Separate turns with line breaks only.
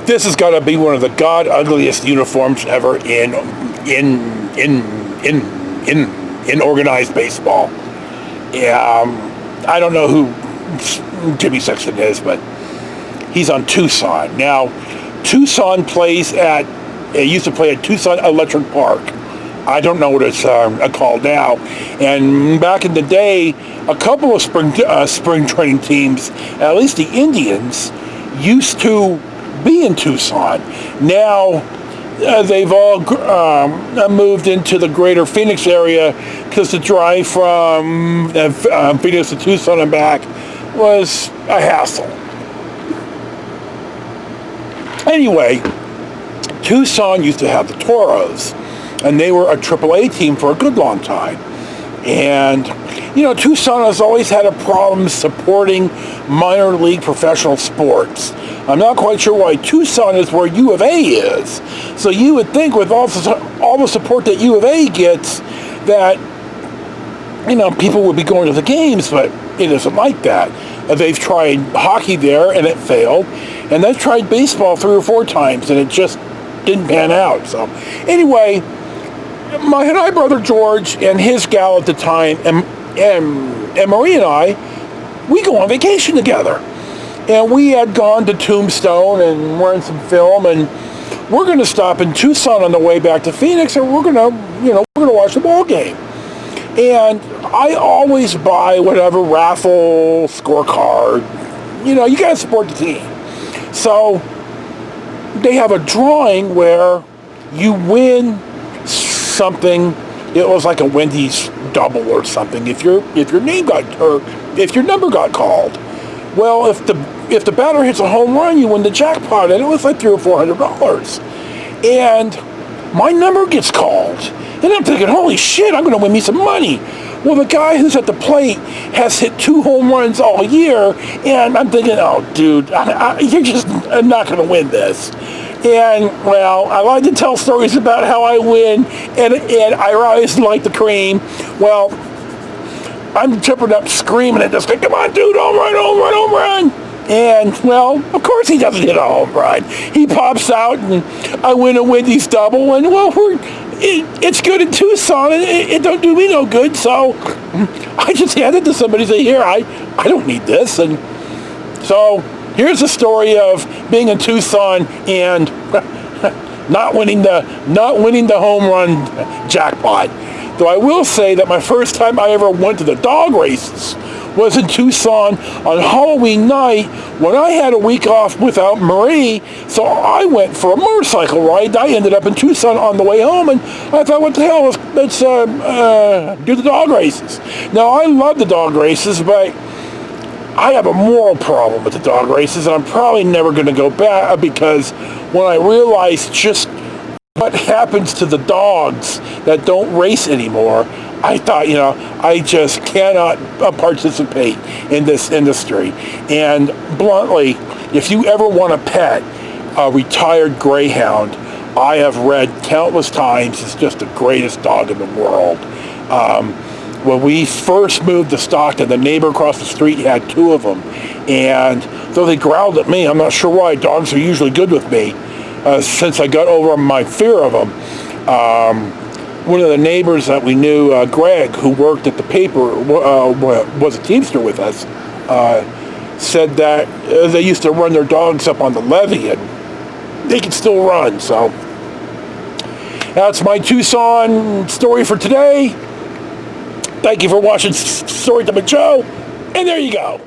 this has got to be one of the god ugliest uniforms ever in organized baseball. Yeah, I don't know who Jimmy Sexton is, but he's on Tucson now. Tucson used to play at Tucson Electric Park. I don't know what it's called now. And back in the day, a couple of spring training teams, at least the Indians, used to be in Tucson. Now they've all moved into the greater Phoenix area because the drive from Phoenix to Tucson and back was a hassle. Anyway, Tucson used to have the Toros, and they were a AAA team for a good long time. And, Tucson has always had a problem supporting minor league professional sports. I'm not quite sure why Tucson is where U of A is. So you would think with all the support that U of A gets that, people would be going to the games, but it isn't like that. They've tried hockey there, and it failed. And they've tried baseball 3 or 4 times, and it just didn't pan out. So anyway, my Hanai brother George and his gal at the time, and Marie and I, we go on vacation together. And we had gone to Tombstone and run some film, and we're going to stop in Tucson on the way back to Phoenix, and we're going to watch the ball game. And I always buy whatever raffle scorecard. You got to support the team. So they have a drawing where you win something. It was like a Wendy's double or something. If your number got called, well, if the batter hits a home run, you win the jackpot, and it was like $300 or $400. And my number gets called, and I'm thinking, holy shit, I'm going to win me some money. Well, the guy who's at the plate has hit 2 home runs all year, and I'm thinking, oh, dude, you're just not going to win this. And, well, I like to tell stories about how I win, and I rise like the cream. Well, I'm jumping up, screaming at this guy, come on, dude, home run, home run, home run. And, well, of course he doesn't hit a home run. He pops out, and I win a Wendy's double, and, well, it's good in Tucson, and it don't do me no good, so I just hand it to somebody and say, here, I don't need this. And so here's the story of being in Tucson and not winning the home run jackpot. Though I will say that my first time I ever went to the dog races was in Tucson on Halloween night when I had a week off without Marie, so I went for a motorcycle ride. I ended up in Tucson on the way home, and I thought, what the hell, let's do the dog races. Now, I love the dog races, but I have a moral problem with the dog races, and I'm probably never going to go back, because when I realized just what happens to the dogs that don't race anymore, I thought, I just cannot participate in this industry. And bluntly, if you ever want to pet a retired greyhound, I have read countless times it's just the greatest dog in the world. When we first moved to Stockton, the neighbor across the street had 2 of them. And though they growled at me, I'm not sure why, dogs are usually good with me, since I got over my fear of them. One of the neighbors that we knew, Greg, who worked at the paper, was a teamster with us, said that they used to run their dogs up on the levee, and they can still run. So that's my Tucson story for today. Thank you for watching Storytime with Joe, and there you go.